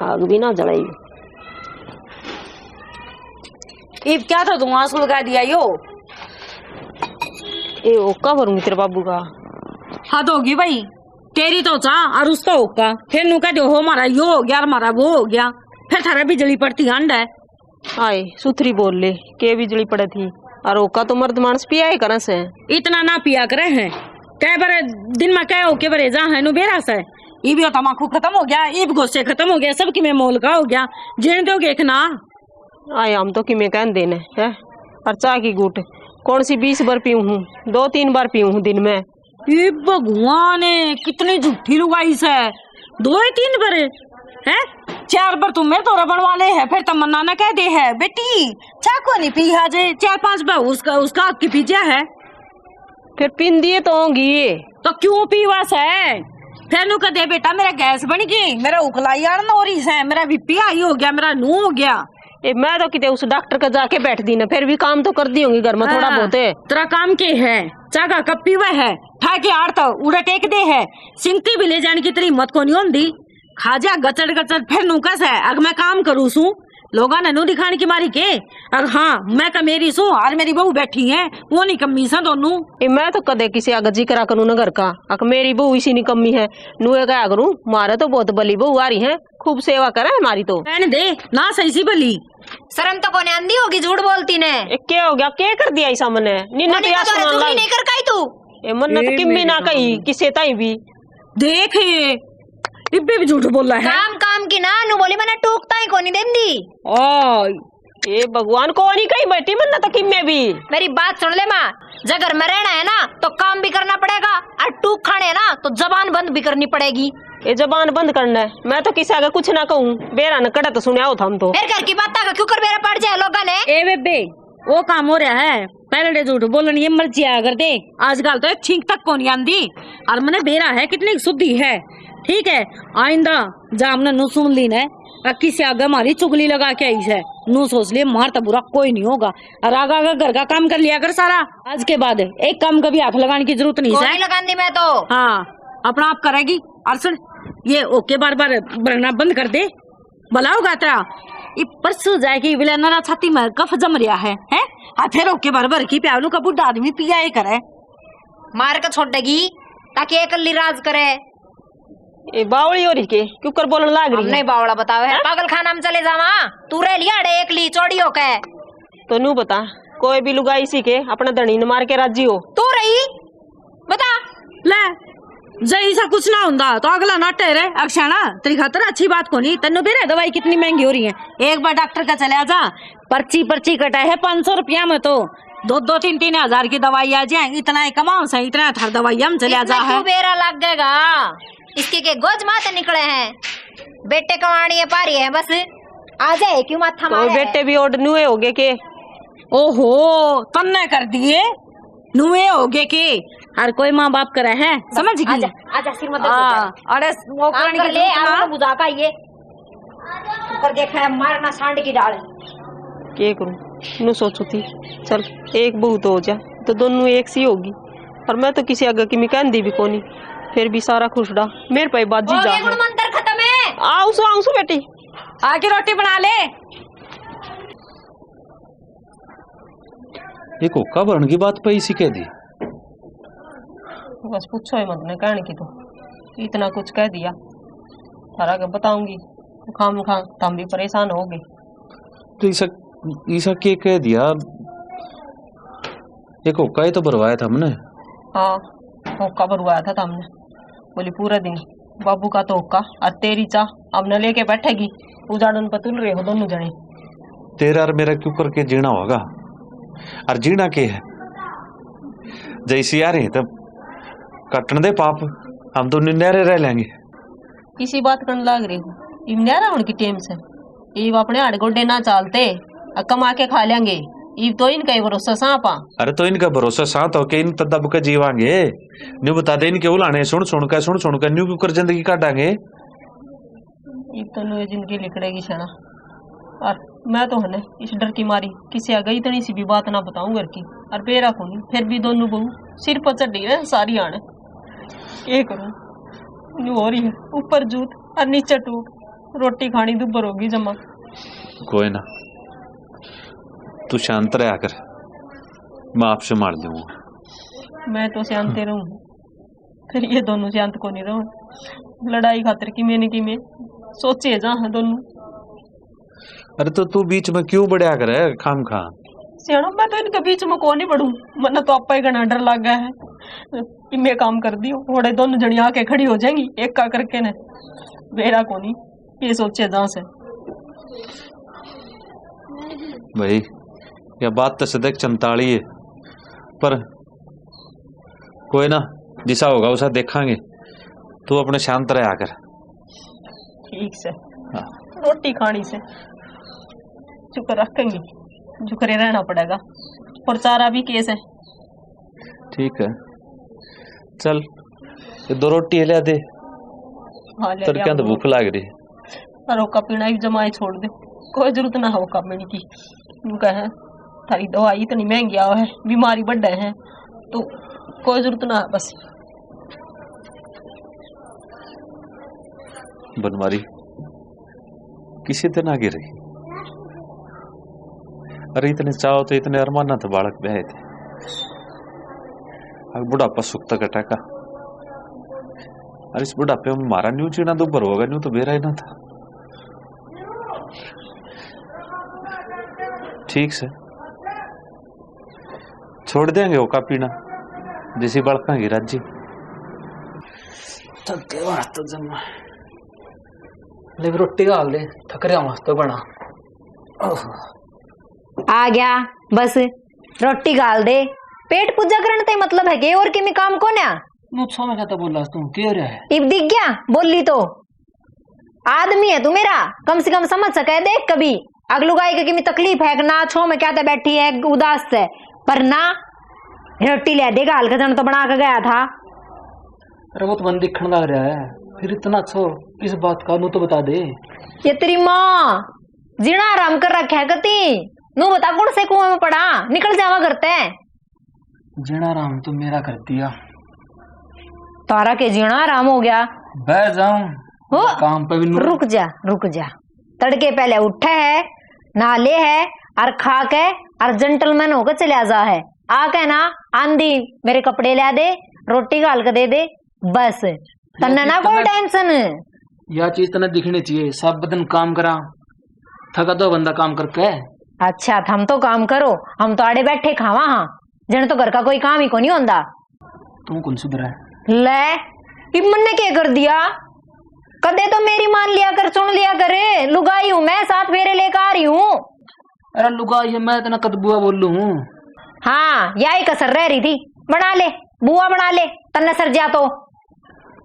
आग भी ना जलाई। इब क्या था तुम आंसू लगा दिया यो? ए ओका भरूंगी तेरे बाबू का। हद होगी भाई, तेरी तो चाह और उसका ओका। फिर नु कह दो हो हमारा यो हो गया और हमारा वो हो गया, फिर थारा बिजली पड़ती अंड है। आए सुथरी बोल ले के बिजली पड़े थी और ओका तो मर्द मानस पिया ही करस है। इतना ना पिया करे हैं कह बरे दिन में कह ओके बरे जा है नु बेरा से इब यो तमाकू खत्म हो गया, इब गोसे खत्म हो गया, सब की में मोल का हो गया। जेन दोगे ना आए हम तो कि मैं कह देने है। और चाय की गुट कौन सी 20 बार पीऊँ हूँ, 2-3 बार पीऊँ हूँ दिन में। ये भगवान कितनी झूठी लुगाई से 2-3 बार है, 4 बार तुम्हें तो रबड़ वाले है, फिर तमन्ना ना कह दे है बेटी चाको नहीं पी है जे 4-5 बार उसका की पिज्जा है। फिर पिन दिए तो होंगी तो क्यों पीवा से? फिर नु कह दे बेटा मेरा गैस बन गई, मेरा उखलाई आड़न हो रही है, मेरा बीपी हाई हो गया, मेरा नू हो गया। ए मैं तो किते उस डॉक्टर का जाके बैठ दी ना, फिर भी काम तो कर दी होंगी घर में थोड़ा बहुत है। तेरा काम के है चागा कब पीवा है, ठा के आड़ तो उड़ा टेक दे है, सिंगती भी ले जाने की तेरी हिम्मत को नहीं होंदी। खाजा गचड़ गचड़ फिर नु कस है अग मैं काम करूँ सू लोगा ने नु दिखाने की मारी के। अग हाँ मैं का मेरी सू और मेरी बहू बैठी है वो नहीं कमी सा दोनों। ए मैं तो कदे किसी आगे जिक्र करूँ ना घर का, अक मेरी बहू इसी नहीं कमी है नुए क्या करूँ, मारे तो बहुत बली बहू आ रही है, खूब सेवा करे हमारी तो। कहने दे ना सही सी बली शर्म तो कोने आंधी होगी झूठ बोलती ने। क्या हो गया, क्या कर दिया इसा मने नीना तो यार नहीं कर काई तू ए मन तो किम्मी ना कही किसे ताई भी देख इब्बे भी झूठ बोल रहा है। काम काम की ना नु बोली मैंने टूकता ही कोनी देंदी। ओ ए भगवान को नहीं कही बैठी मन तो किम्मे भी। मेरी बात सुन ले माँ, जगर में रहना है ना तो काम भी करना पड़ेगा और टूक खाने है ना तो जबान बंद भी करनी पड़ेगी। ये जबान बंद करना है, मैं तो किसी आगे कुछ ना कहूँ, बेरा न कड़ा तो सुने आओ हम तो। फिर घर की बात का क्यों कर बेरा पड़ जाए लोगों ने। ए बेबे वो काम हो रहा है, पहले झूठ बोलनी ये मर्जी अगर दे आजकल तो एक छींक तक को नहीं आंदी और मैंने बेरा है कितनी शुद्धि है। ठीक है आइंदा जामने नु सुन ली ने किसी आगे हमारी चुगली लगा के आई है नु सोच लिए मार तो बुरा कोई नहीं होगा और आगा घर का काम कर लिया कर सारा। आज के बाद एक काम कभी हाथ लगाने की जरूरत नहीं है। लगानी मैं तो हाँ अपना आप करेगी। और सुन ये ओके बार बार बनना बंद कर दे भला होगा तेरा। ये परसों जाएगी विले नरा छाती में कफ जम रहा है हैं फिर ओके बार बार की प्यालू का बुढ़ा आदमी पिया ही करे मार कर छोड़ देगी ताकि अकेली राज करे। ए बावली हो रही के क्यों कर बोलने लाग रही नहीं बावला बताओ है पागल खाना में चले जावा तू रह लिया अड़े एकली चौड़ी हो के तो नू बता कोई भी लुगाई इसी के अपना धनी न मार के राजी हो तू रही बता ले जय सा कुछ ना होता तो अगला ना ठहरे अक्षाना तेरी खातर अच्छी बात को नहीं तेन भी दवाई कितनी महंगी हो रही है। एक बार डॉक्टर का चले जा पर्ची कटा है 500 रुपया में तो 2-3 हजार की दवाई आ जाए इतना ही कमाओ से इतना थार दवाई हम चले जा है। बेरा लग गएगा इसके के गोज माथे निकले हैं बेटे कमानी है पारी है बस आ जाए क्यों माथा मारे। तो बेटे भी और नुए हो गए के ओहो तन्ने कर दिए नुए हो गए के हर कोई माँ बाप करे है समझ गई। आजा सिर मत अरे वो करने के ले आ बुझा का ये कर देखा है मारना सांड की डाल के करूं नु सोचू थी चल एक बहू तो हो जाए तो दोनों एक सी होगी और मैं तो किसी आगे की मिकान दी भी कोनी फिर भी सारा खुशड़ा मेरे पे बाजी जा है। मंत्र खत्म है आओ बेटी आके रोटी बना ले। ये कोका भरण की बात पे इसी कह दी बस पूछो मत ने कहने की तो इतना कुछ कह दिया सारा के बताऊंगी खाम खा तुम भी परेशान हो गए। तो ईसा के कह दिया ये कोका ही तो भरवाया था हमने। हाँ होका भरवाया था हमने बोली पूरा दिन बाबू का तो होका और तेरी चाह हमने लेके बैठेगी उजाड़न पर तुल रहे हो दोनों जने। तेरा और मेरा क्यों करके जीना होगा और जीना के है जैसी आ रही तब कटन दे पाप हम तो निन्यारे रह लेंगे। किसी बात करने लग रही हूँ इम न्यारा उनकी टेम से इव अपने आड़ गोडे ना चालते कमा के खा लेंगे इव तो इनका ही भरोसा सांपा। अरे तो इनका भरोसा साथ हो के इन तदब के जीवांगे न्यू बता दे इनके उलाने सुन कर न्यू क्यों कर जिंदगी काटांगे। इव तो न्यू जिंदगी लिखड़ेगी शना और मैं तो है इस डर की मारी किसी आ गई इतनी सी भी बात ना बताऊं घर की और बेरा को नहीं फिर भी दोनों बहू सिर पर चढ़ी है सारी आने ये करूं न्यू हो रही है ऊपर जूत और नीचे टूक रोटी खानी दुबर होगी जमा। कोई ना, तू शांत रहा कर, मैं आपसे मार लूंगा। मैं तो शांत रहूं, फिर ये दोनों शांत को नहीं रहूं। लड़ाई खातर की मैंने की मैं सोचे जा दोनों। अरे तो तू बीच में क्यों बढ़िया करे खाम खा? सियाणो मैं तो इनके बीच में कौन नहीं बढ़ू, मना तो आपा ही घना डर लग गया है कि मैं काम कर दी थोड़े दोनों जनी आके खड़ी हो जाएंगी एक का करके ने बेरा को नहीं, ये सोचे जहां से। भाई यह बात तो सदैक चंताली है, पर कोई ना, जिसा होगा उसा देखांगे। तू अपने शांत रहा कर। ठीक से। हाँ। रोटी खानी से चुप रखेंगे, झुकरे रहना पड़ेगा, और चारा भी केस है। ठीक है, चल ये 2 रोटी ले दे। हाँ ले तेरे क्या तो भूख लग रही। और ओका पीना भी जमाए छोड़ दे, कोई जरूरत ना हो ओका पीने की। उनका है थारी दवाई इतनी महंगी है, बीमारी बढ़े है, तो कोई जरूरत ना है बस। बनवारी किसी तरह गिर रही। अरे इतने चाहो तो इतने अरमान ना थे बालक ब्याह थे। अब बुढ़ापा सुख तक अटैका। अरे इस बुढ़ापे में मारा न्यू चीना दोबर होगा, न्यू तो बेरा ही ना था। ठीक से छोड़ देंगे ओका पीना, जैसी बड़का गिरा जी। तो जमा ले रोटी गाल दे, थक रहा मस्त तो बना। आ गया बस, रोटी गाल दे, पेट पूजा करने ते मतलब है के और किमी काम को ना। मुझसे मैं कहता बोला तू क्यों रहा है? इब दिख गया बोली तो, आदमी है तू मेरा, कम से कम समझ सके देख कभी। अगलू गाय के किमी तकलीफ है ना, छो में क्या था बैठी है उदास है, पर ना रोटी ले दे गाल के जन तो बना के गया था। अरे वो तो मन दिखने लग रहा है, फिर इतना अच्छा किस बात का नू तो बता दे। ये तेरी माँ जीना आराम कर रखा है कती, नू बता कौन से कुएं में पड़ा, निकल जावा करते हैं। जीना आराम तो मेरा कर दिया, तारा के जीना आराम हो गया। बह जाऊं हो काम पे भी रुक जा, तड़के पहले उठे है, नहाले है और खा के और जेंटलमैन होकर चले जा है। आके ना आंधी मेरे कपड़े ला दे, रोटी गाल के दे दे, बस तन्ने ना कोई टेंशन। यह चीज तने दिखनी चाहिए, सब बदन काम करा, थका दो बंदा काम करके। अच्छा हम तो काम करो, हम तो आड़े बैठे खावा। हाँ जन तो घर का कोई काम ही को नहीं होता। तू कौन सुधरा है? ले इमन ने क्या कर दिया, कदे तो मेरी मान लिया कर, सुन लिया करे, लुगाई हूं मैं, 7 फेरे लेकर आ रही हूँ। अरे लुगा ये मैं इतना कदबुआ बोल लू हूँ। हाँ यही कसर रह रही थी, बना ले बुआ बना ले, तन्ने सर जा तो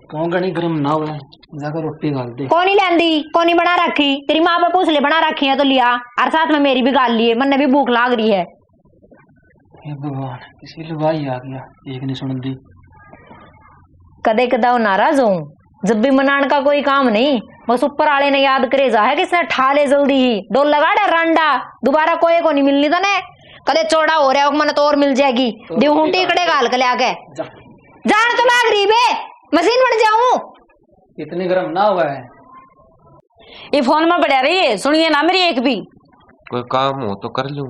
कौन गणी गर्म ना हुआ, जाकर रोटी गाल दे। कौन ही लेंदी, कौन ही बना रखी, तेरी माँ पर पूछ ले बना रखी है तो लिया, और साथ में मेरी भी गाल लिए, मन भी भूख लाग रही है। हे भगवान, किसी लुगाई आ गया, एक नहीं सुन दी। कदे कदा नाराज हूँ, जब भी मनाने का कोई काम नहीं, बस ऊपर आले ने याद करे जा है किसने ठा ले जल्दी ही, डोल लगा डे रांडा, दोबारा कोई को नहीं मिलनी था ने, कदे चौड़ा हो रहा है मन तो और मिल जाएगी, देहूंटी कड़े गाल के आके जान तो लाग रही बे, मशीन बन जाऊं। इतनी गर्म ना हुआ है, ये फोन में बढ़िया रही है, सुनिए ना मेरी एक भी। कोई काम हो तो कर लूं।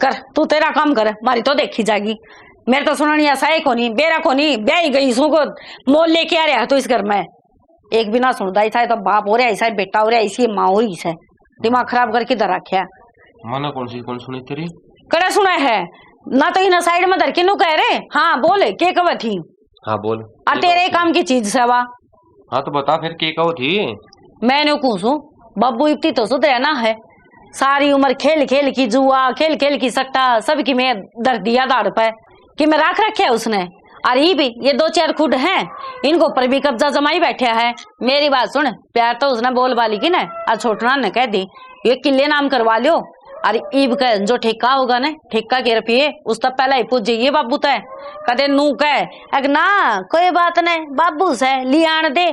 कर तू तेरा काम कर, मारी तो देखी जाएगी। मेरे तो सुननी ऐसा है कोनी, बेरा कोनी, ब्याही गई इसको मोल लेके आ रहा है तो इस घर में एक भी ना सुनता, ऐसा है तो बाप हो रहा है, ऐसा है बेटा हो रहा है, ऐसी माँ हो रही है, दिमाग खराब करके धर रखा। माना कौन सुनी तेरी? करे सुना है ना, तो इन साइड में धर के नु कह रहे। हाँ बोले के कब थी? हाँ बोल। और तेरे काम की चीज सेवा। हाँ तो बता फिर के कहो थी? मैंने पूछू बब्बू इतनी तो सुधरे ना है, सारी उम्र खेल खेल की जुआ, खेल खेल की सट्टा, सबकी मैं दर दिया दाड़ पे कि मैं राख रखे है उसने। और ये भी ये 2-4 खुद हैं, इनको पर भी कब्जा जमाई बैठा है। मेरी बात सुन, प्यार तो उसने बोल वाली की ना, और छोटना ने कह दी ये किले नाम करवा लियो, और ईब का जो ठेका होगा ना, ठेका के रफिए उस तब पहले ही पूछ जाइए बाबू तय कदे नू कह अग ना कोई बात नहीं बाबू से लियान दे,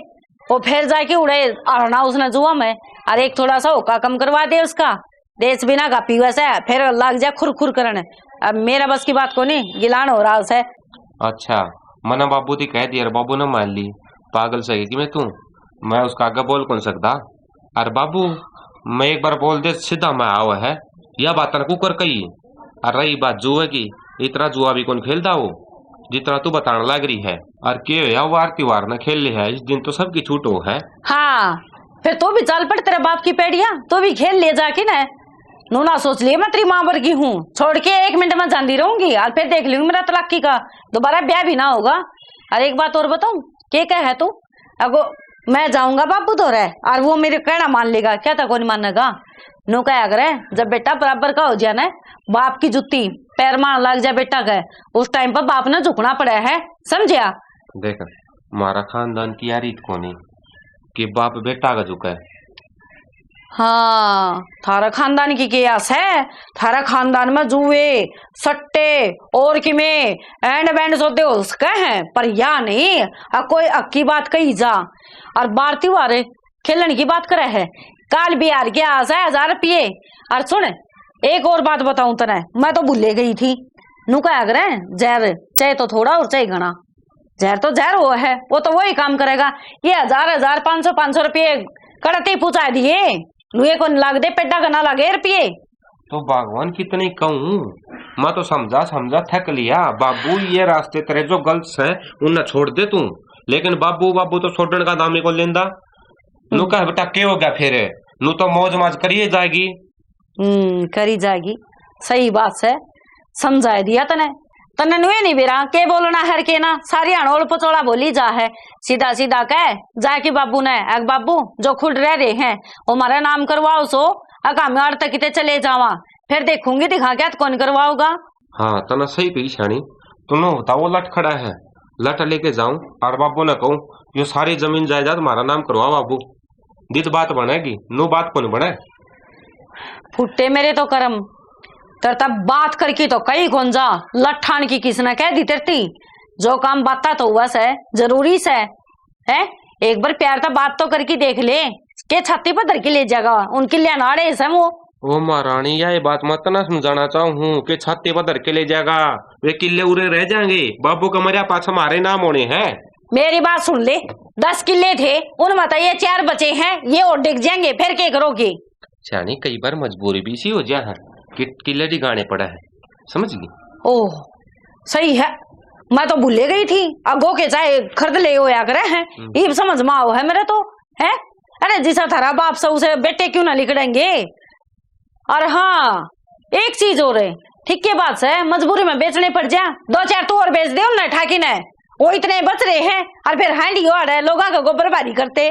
वो फिर जाके उड़े आना उसने जुआ में, और एक थोड़ा सा होका कम करवा दे उसका, देश बिना का पी वैसे फिर लग जा खुर खुर करने। अब मेरा बस की बात को नहीं, गिलान हो रहा उसे। अच्छा मना बाबू दी कह दिया, बाबू ने मान ली, पागल सही कि मैं तू मैं उसका आगे बोल कौन सकता। अरे बाबू मैं एक बार बोल दे सीधा मैं आओ है, यह बात तन कुकर कही। और रही बात जुए की, इतना जुआ भी कौन खेलता हो जितना तू बताने लग रही है। और के या वार त्योहार न खेल ले है, इस दिन तो सबकी छूट हो है। हाँ फिर तो भी चल पड़ तेरे बाप की पेड़िया, तो भी खेल ले जाके ना। नू ना सोच लिए मैं तेरी माँ वर्गी हूँ, छोड़ के 1 मिनट में जाती रहूंगी और फिर देख लूंगी मेरा तलाकी का दोबारा ब्याह भी ना होगा। और एक बात और बताऊं, क्या है तू, अगो मैं जाऊंगा बाबू तो रहे और वो मेरे कहना मान लेगा, क्या था कौन मानेगा। नो क्या करे जब बेटा बराबर का हो जाए ना, बाप की जुत्ती पैर मान लग जाए बेटा का, उस टाइम पर बाप ने झुकना पड़ा है, समझिया। देख हमारा खानदान की यार रीत कोनी कि बाप बेटा का झुका है। हाँ थारा खानदान की कियास है, थारा खानदान में जुए सट्टे और कि में एंड बैंड सोते हो उसका है, पर या नहीं कोई अक्की बात कही जा। और बारती वारे खेलने की बात करे है, काल बिहार के आस है 1000 रुपये। और सुन एक और बात बताऊं तने, मैं तो भूले गई थी। नु क्या करे जहर चाहे तो थोड़ा और चाहे घना, जहर तो जहर वो है, वो तो वही काम करेगा। ये 1000 500 रुपये कड़ते पूछा दिए, लुए को लाग दे पेटा का ना लागे रुपये। तो भगवान कितनी कहूँ, मैं तो समझा थक लिया। बाबू ये रास्ते तेरे जो गलत है उन्हें छोड़ दे तू, लेकिन बाबू तो छोड़ने का दाम नहीं को लेंदा। नु कह बेटा के हो गया फिर, नु तो मौज माज करिए जाएगी। करी जाएगी, सही बात है, समझाए दिया तने नुए नहीं बेरा के बोलना हर के ना, सारी अणोल पचोड़ा बोली जा है। सीधा सीधा कह जाए कि बाबू ने एक बाबू जो खुद रह रहे हैं वो हमारा नाम करवाओ, सो अकाम तक किते चले जावा, फिर देखूंगी दिखा क्या कौन करवाओगा। हाँ तना सही कही शानी, तुनो बताओ लट खड़ा है, लट लेके जाऊं और बाबू ने कहूं यो सारी जमीन जायदाद तुम्हारा नाम करवा बाबू, दित बात बनेगी, नो बात कौन बने। फुट्टे मेरे तो कर्म, तर तब बात करके तो कई कौन जा लठान की किसने कह दी तेरती, जो काम बाता तो हुआ से जरूरी से है। एक बार प्यार था बात तो करके देख ले, के छाती पर धर के ले जाएगा उनके लिए नाड़े से वो महारानी ये बात मत ना समझाना चाहूँ कि छाती पर धर के ले जाएगा, वे किले उरे रह जाएंगे, बाबू का मरिया पास हमारे नाम होने हैं। मेरी बात सुन ले, 10 किले थे उनमें तो ये 4 बचे हैं, ये और डिग जाएंगे, फिर क्या करोगे। शानी कई बार मजबूरी भी सी हो जा है कि किले दिगाने पड़ा है, समझ गई। ओह सही है, मैं तो भूले गई थी, अगो के चाहे खरीद ले होया करे हैं, ये समझ में आओ है मेरे तो है। अरे जिसा थारा बाप से उसे बेटे क्यों ना लिखड़ेंगे। और हाँ एक चीज और है, ठीक के बात से मजबूरी में बेचने पड़ जा, 2-4 तो और बेच दे ना ठाकी ने, वो इतने बच रहे हैं और फिर हैंडी वाड़ है लोगों का बर्बादी करते।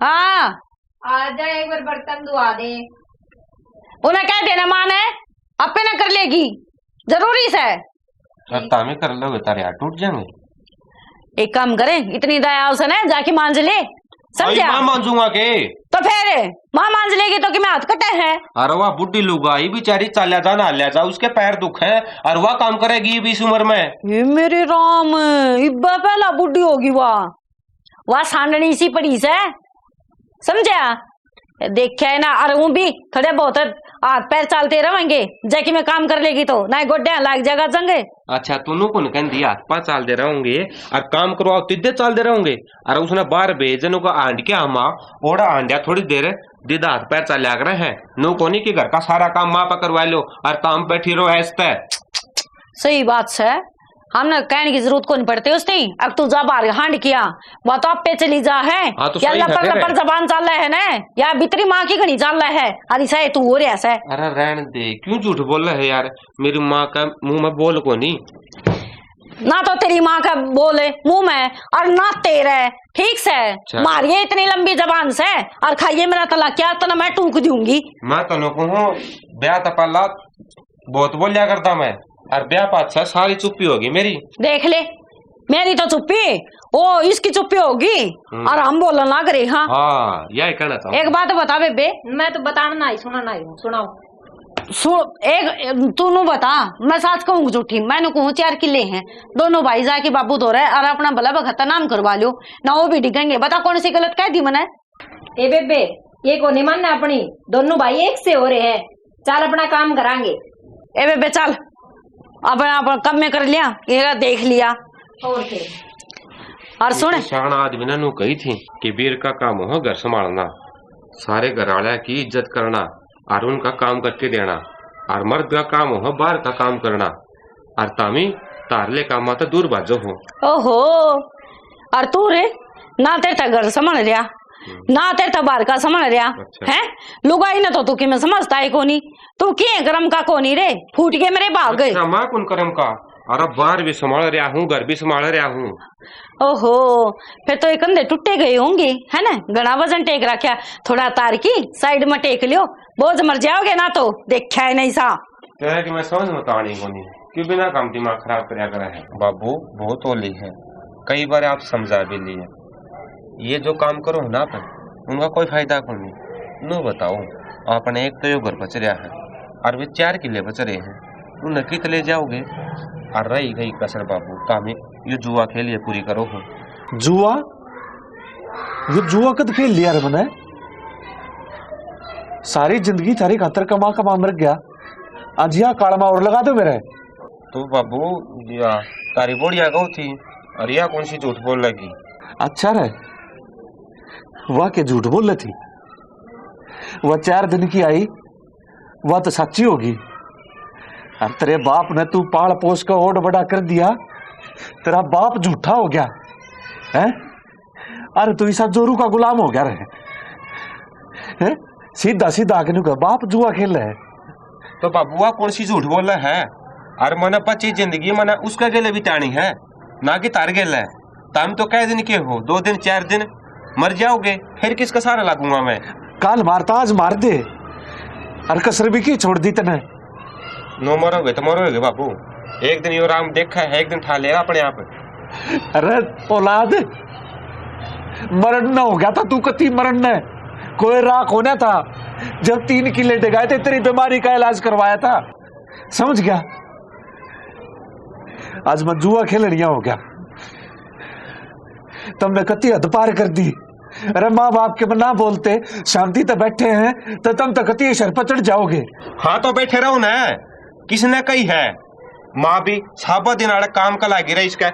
हाँ आजा एक बार बर्तन धुआ दे। उन्हें कह देना मान है अपने ना कर लेगी, जरूरी से करता में कर लोगे तारे हाथ टूट जाएंगे। एक काम करें, इतनी दया उसे ना जाके मांझ ले, समझा। मैं मांझूंगा के तो फिर माँ मांझ लेगी तो कि मैं हाथ कटे हैं। अरे वह बुढ़ी लुगाई बेचारी चाल्या जा ना लिया जा, उसके पैर दुख है और वह काम करेगी 20 उम्र में। ये मेरे राम इब्बा पहला बुढ़ी होगी, वह सांडनी सी पड़ी से, समझा। देखा है ना, और वो भी थोड़े बहुत हाथ पैर चलते रहेंगे, जाके मैं काम कर लेगी तो ना गोड्या लाग जाएगा जंगे। अच्छा तुनु कौन कह दिया हाथ पाँव चलते रहोगे और काम करवाओ तिद्दे चलते रहोगे। और उसने बाहर भेजने को आंड के आमा ओड़ा आंडिया थोड़ी देर दीदा हाथ पैर चल रहे हैं, नो कोनी की घर का सारा काम माँ पर करवा लो और काम बैठी रहो ऐसे। सही बात है, हमने कहने की जरूरत को नहीं पड़ती उसने। अब तू जा बाहर हांड किया वो तो आप पे चली जा है, तो या लपर जबान चल रहा है ना, या बितरी माँ की घड़ी चल रहा है। अरे सही तू हो रहा है। अरे रहने दे, क्यों झूठ बोल रहे है यार, मेरी माँ का मुंह में बोल को नहीं ना, तो तेरी माँ का बोले मुंह में और ना तेरे, ठीक से मारिए इतनी लंबी जबान से और खाइए मेरा तला, क्या तो ना मैं टूक दूंगी। मैं तो कहूँ ब्याह तो पहला बहुत बोलिया करता मैं, और ब्याह पाछा सारी चुप्पी होगी मेरी। देख ले मेरी तो चुप्पी, ओ इसकी चुप्पी होगी और हम बोलना ना करे। हाँ यही कहना था। एक बात बता बेबे, मैं तो बताना ना ही सुना ना ही सुनाओ। एक तू बता, मैं सास कहूँ झूठी, मैंने कहूँ 4 किले हैं, दोनों भाई जाके बाबू धो रहे और अपना भला भगता नाम करवा लो ना, वो भी डिगेंगे। बता कौन सी गलत कह दी मैंने। ए बेबे ये को नहीं मानना, अपनी दोनों भाई एक से हो रहे हैं, चल अपना काम करांगे। ए बेबे चल, अपना कम में कर लिया, ये देख लिया। और और सुन शान आदमी ने नू कही थी कि वीर का काम हो घर संभालना, सारे घर वाले की इज्जत करना और उनका काम करके देना, और मर्द का काम हो बाहर का काम करना, और तामी तारले काम तो दूर बाजो हो। ओहो, और तू रे ना तेरे ता घर संभाल रहा ना तेरे ता बाहर का संभाल रहा है। लुगाई ना तो तू कि मैं समझता है कोनी, तू किए कर्म का कोनी रे, फूट के मेरे भाग गए। अच्छा, मैं कौन कर्म का, और अब बाहर भी संभाल रहा हूँ, घर भी संभाल रहा हूँ। ओहो, फिर तो एक कंधे टूटे गए होंगे है ना, घना वजन टेक रखा, थोड़ा तार की साइड में टेक लियो, बोझ मर जाओगे ना तो देखा है नहीं सा। कह कि मैं समझ में तानी कोनी, क्यों बिना काम दिमाग खराब कराया करा है। बाबू बहुत ओली है, कई बार आप समझा भी लिए, ये जो काम करो ना अपन उनका कोई फायदा को नहीं। नो बताओ, आपने एक तो यो घर बच रहा है और वे 4 किले बच रहे हैं, उन्हें कित ले जाओगे। और रही गई कसर बाबू, तामे ये जुआ खेलिए पूरी करो हो। जुआ? ये जुआ कद खेल लिया रे मैंने, सारी जिंदगी थारी खातर कमा कमा मर गया, आज यहाँ कालमा और लगा दो मेरे। तो बाबू या तारी बोड़िया गौ थी और यह कौन सी झूठ बोल लगी। अच्छा रे, वह के झूठ बोल रही थी, वह 4 दिन की आई, वह तो सच्ची होगी। और तेरे बाप ने तू पाल पोस का ओड बड़ा कर दिया, तेरा बाप झूठा हो गया है। अरे तू ऐसा जोरू का गुलाम हो गया है? सीधा सीधा आके नुका बाप जुआ खेल रहा है। तो बाबुआ कौन सी झूठ बोल रहा है, और मैंने 25 जिंदगी मैंने उसका गेले बितानी है, ना कि तार गेला है। तुम तो कई दिन के हो, 2 दिन 4 दिन मर जाओगे, फिर किसका सहारा लागूंगा मैं। काल मारता आज मार दे, और कसर भी की छोड़ दी तने। नो मरोगे तो मरोगे बाबू, एक दिन यो राम देखा है, एक दिन ठा लेगा अपने आप। अरे औलाद, मरण न हो गया था तू, कति मरण न कोई राख होना था। जब 3 किले डगाए थे, तेरी बीमारी का इलाज करवाया था, समझ गया। आज मैं जुआ खेलनिया हो गया, तुमने कति हद पार कर दी। अरे माँ बाप के ना बोलते, शांति तो बैठे हैं, तो तुम तो कति शर पर चढ़ जाओगे। हाँ तो बैठे रहो ना, किसने कही है। माँ भी साबा दिन आड़े काम का लागी रही, इसका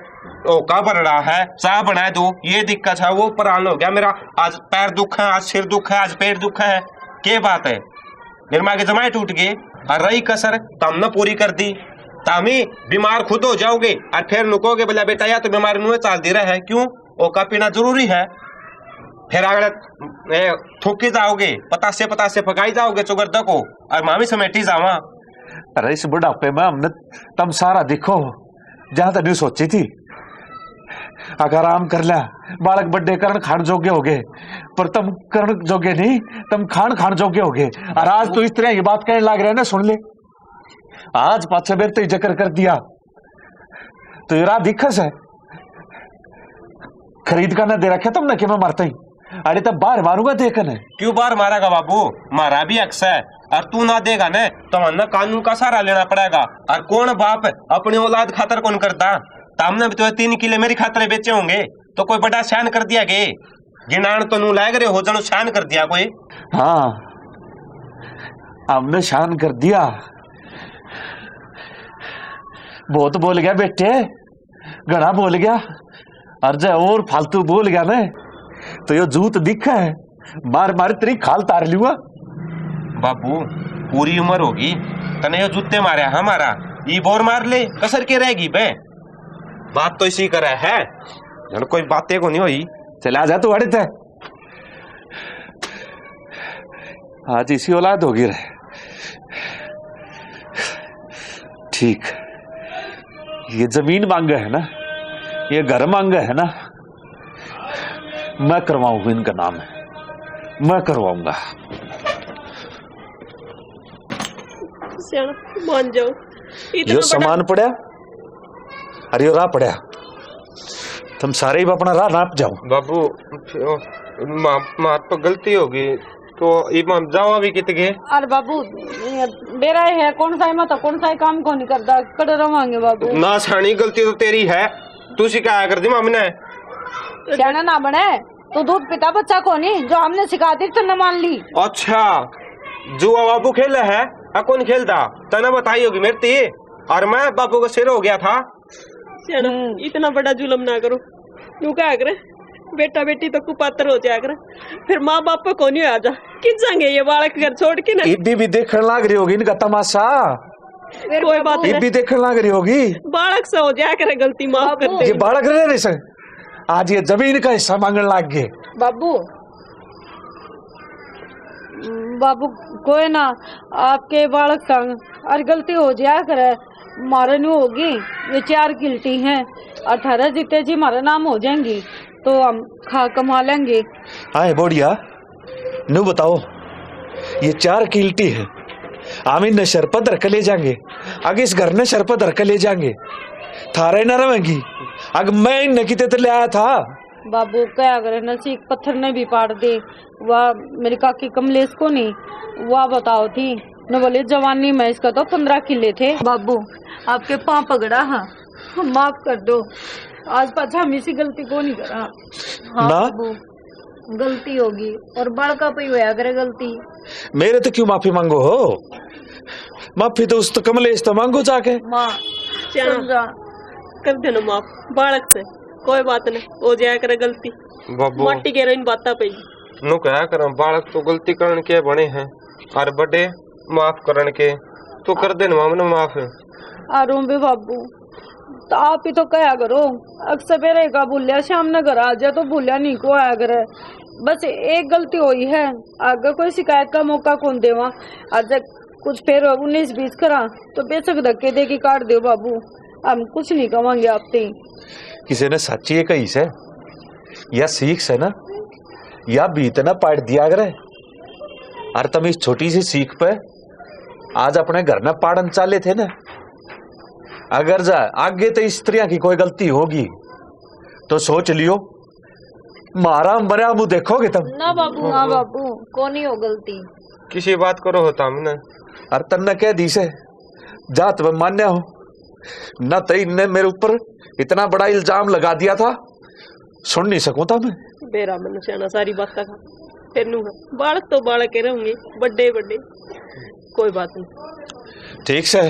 ओ का बन रहा है, चाह बना दो, ये दिक्कत है, वो परान हो गया मेरा, आज पैर दुख है, आज सिर दुख है, आज पेट दुख है, क्या बात है। मेरे माँ के जमाए टूट गए, और रही कसर तुमने पूरी कर दी। तामी बीमार खुद हो जाओगे, और फिर नुकोगे बोला बेटा या तो बीमारी मुँह चाल दे रहा है, क्यों ओ का पीना जरूरी है। फिर अगर थूकी जाओगे, पतासे पकाई जाओगे चुगरदा को, और मामी समेटी जावा। अरे इस बुढ़ापे में हमने तुम सारा दिखो जहां तक नहीं सोची थी। अगर आराम कर लिया, बालक बड्डे करण खान जोग्य हो गए, पर तुम करण जोग्य नहीं, तुम खान जोग्य हो गए। और आज तो इस तरह की बात कहने लग रहे ना, सुन ले, आज पाछे बेर तो जिक्र कर दिया तो ये रात दिखस है, खरीद का ना दे रखे तुमने कि मैं मारता ही। अरे तब बाहर मारूंगा देखन है। क्यों बाहर मारेगा बाबू, मारा भी अक्स है, और तू ना देगा ना तो हमने कानून का सहारा लेना पड़ेगा। और कौन बाप अपनी औलाद खातर कौन करता। तामने भी तो 3 किले मेरी खातर बेचे होंगे, तो कोई बड़ा शान कर दिया गे, गिनान तो नू लाग रहे हो जनो शान कर दिया कोई। हाँ हमने शान कर दिया, बहुत बोल गया बेटे, घना बोल गया। और जब और फालतू बोल गया ना तो यो जूत दिखा है, मार मार तेरी खाल तार लूंगा। बाबू पूरी उम्र होगी, तने यो जूते मारे हमारा, ये बोर मार ले कसर के रहेगी बे। बात तो इसी करे है, जन कोई बातें को नहीं हुई। चला जा तू अड़े थे, आज इसी औलाद होगी रहे। ठीक, ये जमीन मांगे है ना, ये घर मांगे है ना, मैं करवाऊंगा, इनका नाम है, मैं करवाऊंगा। मान जाओ, जो सामान पड़ा अरे राह पड़ा, तुम सारे ही अपना राह नाप जाओ। बाबू मार तो गलती होगी, तो इमाम जाओ अभी कितने। अरे बाबू बेरा है, कौन सा मत कौन सा काम को नहीं करता, कड़ रवांगे बाबू। ना छानी गलती तो तेरी है, तू सिखाया कर दी मामी ने। सियाना ना बने तो दूध पिता बच्चा को नहीं, जो हमने सिखा दी तुमने मान ली। अच्छा जुआ बाबू खेला है, कौन खेलता तना बताई होगी मेरे ती, और मैं बाबू का सिर हो गया था। इतना बड़ा जुलम ना करो, तू क्या करे बेटा बेटी तो कुपात्र हो जाया कर, फिर माँ बाप को नहीं आ जा किस जाएंगे ये बालक घर छोड़ के ना। इब्बी भी देखने लग रही होगी इनका तमाशा, कोई बात नहीं, इब्बी देखने लग रही होगी। बालक से हो जाया करे, गलती माफ कर दे। ये बालक रह नहीं सक, आज ये जमीन का हिस्सा मांगने लग गए। बाबू बाबू कोई ना आपके बालक संग और गलती हो जाया करे, मारे नहीं होगी। ये 4 गिल्टी हैं, 18 जितने जी हमारा नाम हो जाएंगी तो हम खा कमा लेंगे। आए बोड़िया नु बताओ, ये 4 कील्टी है, हम इन शर पर धर के ले जाएंगे, आगे इस घर ने शर पर धर के ले जाएंगे, थारे न रहेंगी। अगर मैं इन किते तो ले आया था। बाबू क्या करे नसीब पत्थर ने भी पाड़ दे, वह मेरी काकी कमलेश को नहीं, वह बताओ थी न बोले जवानी में इसका तो 15 किले थे। बाबू आपके पाँव पकड़ा, हाँ माफ कर दो, आज पाछा हम इसी गलती को नहीं करा। हाँ ना? बाबू गलती होगी और बड़का पे होया करे गलती। मेरे तो क्यों माफी मांगो हो, माफी तो उस तो कमलेश तो मांगो जाके। माँ समझा कर देना माफ बालक से, कोई बात नहीं, हो जाया करे गलती। बाबू माटी के इन बाता पे नु क्या कर, बालक तो गलती करने के बने हैं और बड़े माफ करने के, तो कर देना मामने माफ है। आरूं भी बाबू तो आप ही तो कहा करो, अक्सर सवेरे का भूलिया शाम न घर आ जाए तो भूलिया नहीं को आया करे। बस एक गलती हुई है, आगे कोई शिकायत का मौका कौन देवा। आज कुछ फिर 19-20 करा तो बेशक धक्के दे के काट दो बाबू, हम कुछ नहीं कमांगे आपसे। किसी ने सच्ची है कही से या सीख से ना, या बीत ना पाट दिया करे। और तुम इस छोटी सी सीख पे आज अपने घर में पाड़न चाले थे ना, अगर जा आगे तो स्त्रियां की कोई गलती होगी तो सोच लियो मारा बरा मुंह देखोगे तुम। ना बाबू हाँ बाबू कौन ही हो गलती। किसी बात करो होता हमने, और तन्ने कह दी से जात में मान्य हो न, तो इनने मेरे ऊपर इतना बड़ा इल्जाम लगा दिया था, सुन नहीं सकूं था मैं। बेरा मन सियाना सारी बात का फिर नू बालक तो बालक के रहेंगे, बड़े बड़े कोई बात नहीं। ठीक से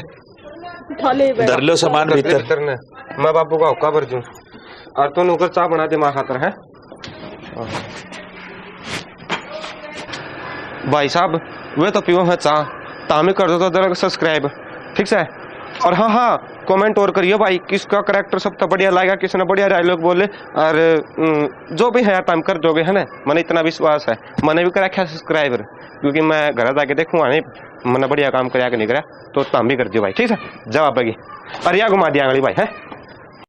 डर लो सामान भीतर। मैं बाबू का हुक्का भर दूं और तू नुकर चाह बना दे मां खातर है। भाई साहब वे तो पियो है चाह, तामी कर दो तो जरा सब्सक्राइब, ठीक है। और हाँ हाँ कमेंट और करिए भाई, किसका करेक्टर सबसे बढ़िया लगेगा, किसने बढ़िया डायलॉग बोले, और जो भी है टाइम कर दोगे है ना, मैंने इतना विश्वास है। मैंने भी करा क्या सब्सक्राइबर, क्योंकि मैं घर जाके देखूंगा नहीं मैंने बढ़िया काम कराया कि नहीं करा, तो तुम भी कर दियो भाई, ठीक है। जवाब बगी और या घुमा दिया भाई है।